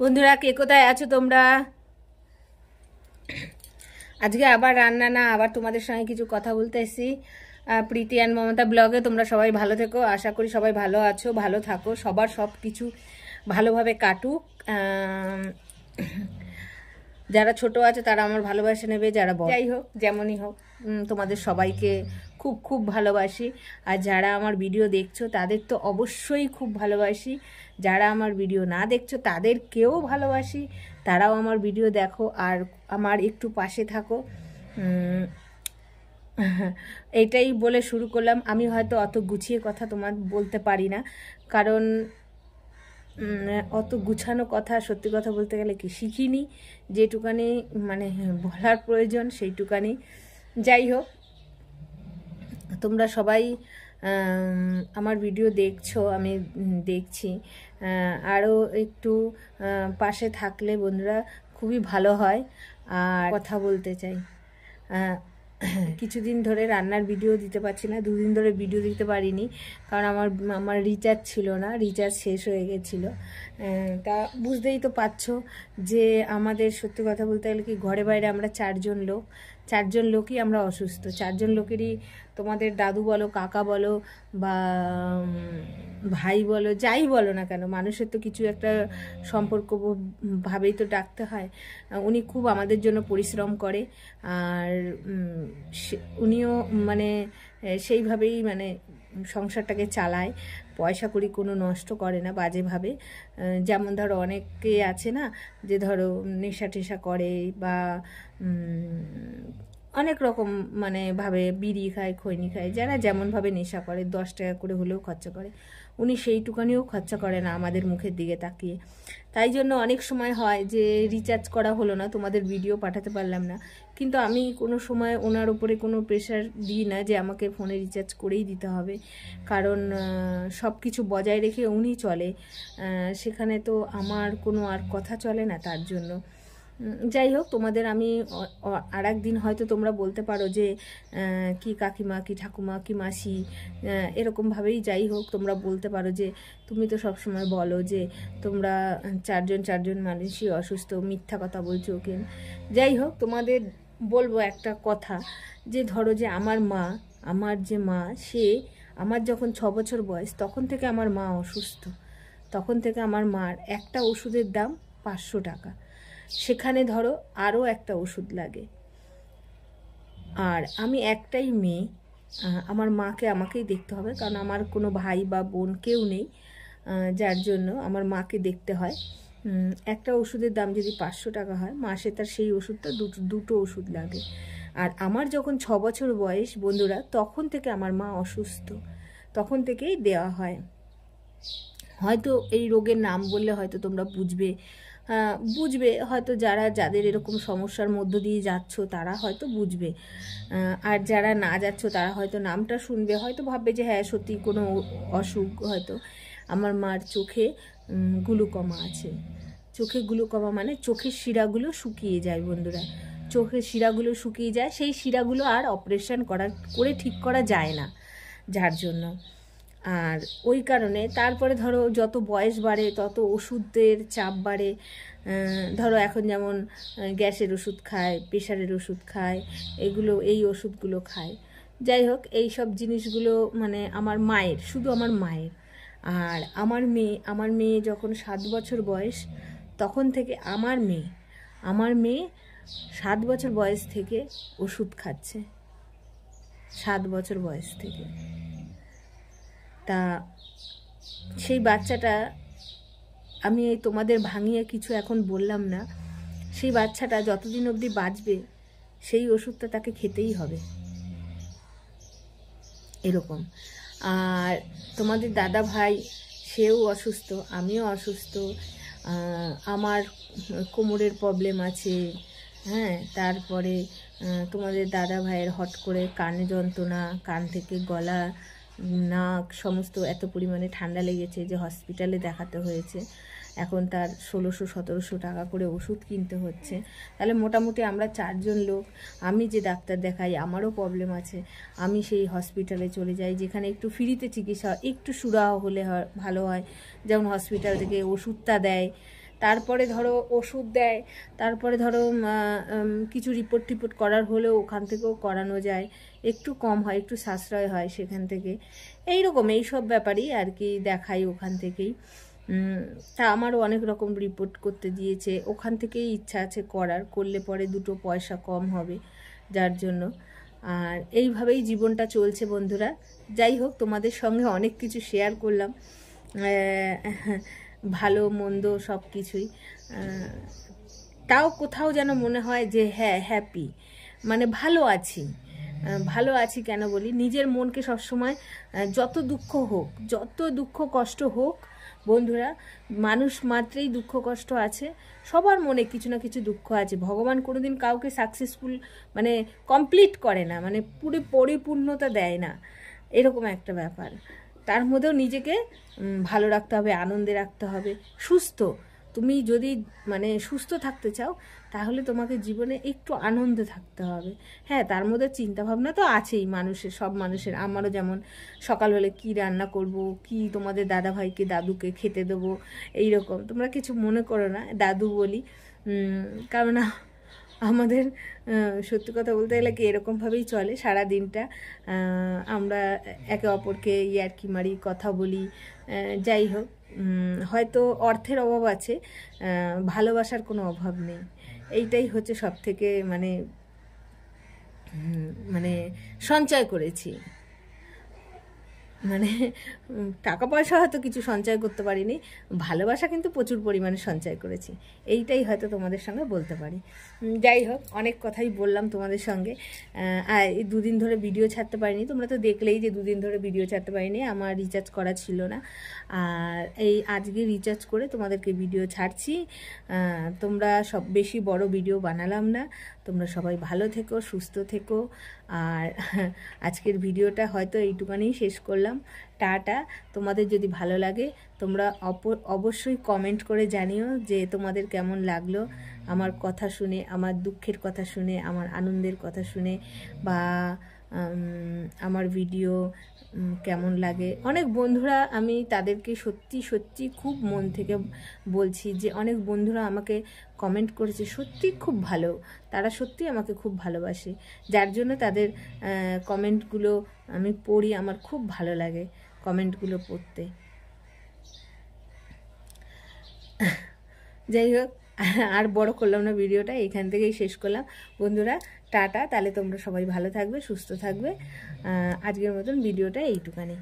বন্ধুরা কে কোথায় আছো তোমরা? আজকে আবার রান্না না, আবার তোমাদের সঙ্গে কিছু কথা বলতে এসেছি। প্রীতি অ্যান্ড মমতা ব্লগে। তোমরা সবাই ভালো থেকো, আশা করি সবাই ভালো আছো, ভালো থাকো, সবার সব কিছু ভালোভাবে কাটুক। যারা ছোট আছে তারা আমার ভালোবাসা নেবে, যারা বড় যাই হোক যেমনই হোক তোমাদের সবাইকে খুব খুব ভালোবাসি। আর যারা আমার ভিডিও দেখছো তাদের তো অবশ্যই খুব ভালোবাসি, যারা আমার ভিডিও না দেখছো তাদেরকেও ভালোবাসি, তারাও আমার ভিডিও দেখো আর আমার একটু পাশে থাকো। এইটাই বলে শুরু করলাম। আমি হয়তো অত গুছিয়ে কথা তোমার বলতে পারি না, কারণ অত গুছানো কথা সত্যি কথা বলতে গেলে কি শিখিনি, যেটুকানি মানে বলার প্রয়োজন সেইটুকানি। যাই হোক, তোমরা সবাই আমার ভিডিও দেখছো, আমি দেখছি, আরও একটু পাশে থাকলে বন্ধুরা খুবই ভালো হয়। আর কথা বলতে চাই, কিছুদিন ধরে রান্নার ভিডিও দিতে পারছি না, দুদিন ধরে ভিডিও দিতে পারিনি, কারণ আমার রিচার্জ ছিল না, রিচার্জ শেষ হয়ে গেছিলো। তা বুঝতেই তো পারছো যে আমাদের সত্যি কথা বলতে গেলে কি ঘরে বাইরে আমরা চারজন লোকই আমরা অসুস্থ। চারজন লোকেরই, তোমাদের দাদু বলো, কাকা বলো বা ভাই বলো, যাই বলো না কেন, মানুষের তো কিছু একটা সম্পর্ক ভাবেই তো ডাকতে হয়। উনি খুব আমাদের জন্য পরিশ্রম করে, আর উনিও মানে সেইভাবেই মানে সংসারটাকে চালায়, পয়সা করি কোনো নষ্ট করে না বাজেভাবে। যেমন ধরো অনেকে আছে না যে ধরো নেশা টেশা করে বা অনেক রকম মানে ভাবে বিড়ি খায়, খৈনি খায়, যারা যেমনভাবে নেশা করে 10 টাকা করে হলেও খরচা করে, উনি সেইটুকানিও খরচা করে না আমাদের মুখের দিকে তাকিয়ে। তাই জন্য অনেক সময় হয় যে রিচার্জ করা হলো না, তোমাদের ভিডিও পাঠাতে পারলাম না, কিন্তু আমি কোনো সময় ওনার ওপরে কোনো প্রেশার দিই না যে আমাকে ফোনে রিচার্জ করেই দিতে হবে, কারণ সব কিছু বজায় রেখে উনি চলে, সেখানে তো আমার কোনো আর কথা চলে না। তার জন্য যাই হোক, তোমাদের আমি আর একদিন হয়তো তোমরা বলতে পারো যে কি কাকিমা, কি ঠাকুমা, কি মাসি, এরকমভাবেই যাই হোক তোমরা বলতে পারো যে তুমি তো সবসময় বলো যে তোমরা চারজন মানুষই অসুস্থ, মিথ্যা কথা বলছো কেন। যাই হোক, তোমাদের বলবো একটা কথা, যে ধরো যে আমার যে মা, সে আমার যখন 6 বছর বয়স তখন থেকে আমার মা অসুস্থ, তখন থেকে আমার মার একটা ওষুধের দাম 500 টাকা, সেখানে ধরো আরও একটা ওষুধ লাগে। আর আমি একটাই মেয়ে, আমার মাকে আমাকেই দেখতে হবে, কারণ আমার কোনো ভাই বা বোন কেউ নেই, যার জন্য আমার মাকে দেখতে হয়। একটা ওষুধের দাম যদি 500 টাকা হয়, মাসে তার সেই ওষুধটা দুটো ওষুধ লাগে। আর আমার যখন 6 বছর বয়স বন্ধুরা, তখন থেকে আমার মা অসুস্থ, তখন থেকেই দেওয়া হয়। হয়তো এই রোগের নাম বললে হয়তো তোমরা বুঝবে হয়তো, যাদের এরকম সমস্যার মধ্য দিয়ে যাচ্ছ তারা হয়তো বুঝবে, আর যারা না যাচ্ছ তারা হয়তো নামটা শুনবে, হয়তো ভাববে যে হ্যাঁ সত্যি কোনো অসুখ। হয়তো আমার মার চোখে গ্লুকোমা আছে। চোখে গ্লুকোমা মানে চোখের শিরাগুলো শুকিয়ে যায় বন্ধুরা, চোখের শিরাগুলো শুকিয়ে যায়, সেই শিরাগুলো আর অপারেশন করে ঠিক করা যায় না, যার জন্য। আর ওই কারণে তারপরে ধরো যত বয়স বাড়ে তত ওষুধের চাপ বাড়ে। ধরো এখন যেমন গ্যাসের ওষুধ খায়, প্রেশারের ওষুধ খায়, এই ওষুধগুলো খায়। যাই হোক, এই সব জিনিসগুলো মানে আমার মায়ের, শুধু আমার মায়ের। আর আমার মেয়ে যখন 7 বছর বয়স, তখন থেকে আমার মেয়ে 7 বছর বয়স থেকে ওষুধ খাচ্ছে, 7 বছর বয়স থেকে। তা সেই বাচ্চাটা, আমি তোমাদের ভাঙিয়ে কিছু এখন বললাম না, সেই বাচ্চাটা যতদিন অবধি বাঁচবে সেই ওষুধটা তাকে খেতেই হবে, এরকম। আর তোমাদের দাদা ভাই, সেও অসুস্থ, আমিও অসুস্থ, আমার কোমরের প্রবলেম আছে, হ্যাঁ। তারপরে তোমাদের দাদা ভাইয়ের হট করে কানে যন্ত্রণা, কান থেকে গলা, নাক সমস্ত এত পরিমাণে ঠান্ডা লেগেছে যে হসপিটালে দেখাতে হয়েছে। এখন তার 1600-1700 টাকা করে ওষুধ কিনতে হচ্ছে। তাহলে মোটামুটি আমরা 4 জন লোক, আমি যে ডাক্তার দেখাই আমারও প্রবলেম আছে, আমি সেই হসপিটালে চলে যাই, যেখানে একটু ফ্রিতে চিকিৎসা, একটু সুরাহা হলে ভালো হয়। যেমন হসপিটাল থেকে ওষুধটা দেয়, তারপরে ধরো ওষুধ দেয়, তারপরে ধরো কিছু রিপোর্ট করার হলেও ওখান থেকেও করানো যায়, একটু কম হয়, একটু সাশ্রয় হয় সেখান থেকে। এইরকম এইসব ব্যাপারই আর কি দেখাই ওখান থেকেই। তা আমারও অনেক রকম রিপোর্ট করতে দিয়েছে, ওখান থেকেই ইচ্ছা আছে করলে পরে দুটো পয়সা কম হবে, যার জন্য। আর এইভাবেই জীবনটা চলছে বন্ধুরা। যাই হোক, তোমাদের সঙ্গে অনেক কিছু শেয়ার করলাম, ভালো মন্দ সব কিছুই। তাও কোথাও যেন মনে হয় যে হ্যাঁ, হ্যাপি, মানে ভালো আছি। ভালো আছি কেন বলি, নিজের মনকে সবসময় যত দুঃখ কষ্ট হোক বন্ধুরা, মানুষ মাত্রেই দুঃখ কষ্ট আছে, সবার মনে কিছু না কিছু দুঃখ আছে। ভগবান কোনোদিন কাউকে সাকসেসফুল মানে কমপ্লিট করে না, মানে পুরো পরিপূর্ণতা দেয় না, এরকম একটা ব্যাপার। তার মধ্যেও নিজেকে ভালো রাখতে হবে, আনন্দে রাখতে হবে, সুস্থ। তুমি যদি মানে সুস্থ থাকতে চাও তাহলে তোমাকে জীবনে একটু আনন্দে থাকতে হবে। হ্যাঁ, তার মধ্যে চিন্তাভাবনা তো আছেই মানুষের, সব মানুষের। আমারও যেমন সকাল হলে কী রান্না করব, কি তোমাদের দাদা ভাইকে দাদুকে খেতে দেবো, এইরকম। তোমরা কিছু মনে করো না, দাদু বলি, কারণ আমাদের সত্যি কথা বলতে গেলে কি এরকমভাবেই চলে সারা দিনটা। আমরা একে অপরকে ইয়ার্কি মারি, কথা বলি। যাই হোক, হয়তো অর্থের অভাব আছে, ভালোবাসার কোনো অভাব নেই। এইটাই হচ্ছে সব থেকে মানে সঞ্চয় করেছি, মানে টাকা পয়সা হয়তো কিছু সঞ্চয় করতে পারিনি, ভালোবাসা কিন্তু প্রচুর পরিমাণে সঞ্চয় করেছি। এইটাই হয়তো তোমাদের সঙ্গে বলতে পারি। যাই হোক, অনেক কথাই বললাম তোমাদের সঙ্গে। আর এই দুদিন ধরে ভিডিও ছাড়তে পারিনি, তোমরা তো দেখলেই যে দুদিন ধরে ভিডিও ছাড়তে পারিনি, আমার রিচার্জ করা ছিল না। আর এই আজকে রিচার্জ করে তোমাদেরকে ভিডিও ছাড়ছি। তোমরা সব বেশি বড় ভিডিও বানালাম না, তোমরা সবাই ভালো থেকো, সুস্থ থেকো। আর আজকের ভিডিওটা হয়তো এইটুখানেই শেষ করলাম। টাটা। তোমাদের যদি ভালো লাগে তোমরা অবশ্যই কমেন্ট করে জানিও যে তোমাদের কেমন লাগলো আমার কথা শুনে, আমার দুঃখের কথা শুনে, আমার আনন্দের কথা শুনে, বা আমার ভিডিও কেমন লাগে। অনেক বন্ধুরা, আমি তাদেরকে সত্যি সত্যি খুব মন থেকে বলছি যে অনেক বন্ধুরা আমাকে কমেন্ট করেছে, সত্যি খুব ভালো, তারা সত্যি আমাকে খুব ভালোবাসে, যার জন্য তাদের কমেন্টগুলো আমি পড়ি, আমার খুব ভালো লাগে কমেন্টগুলো পড়তে। যাই হোক, আর বড় করলাম না ভিডিওটা, এখান থেকেই শেষ করলাম বন্ধুরা। টাটা। তাহলে তোমরা সবাই ভালো থাকবে, সুস্থ থাকবে। আজকের মতন ভিডিওটা এইটুখানি।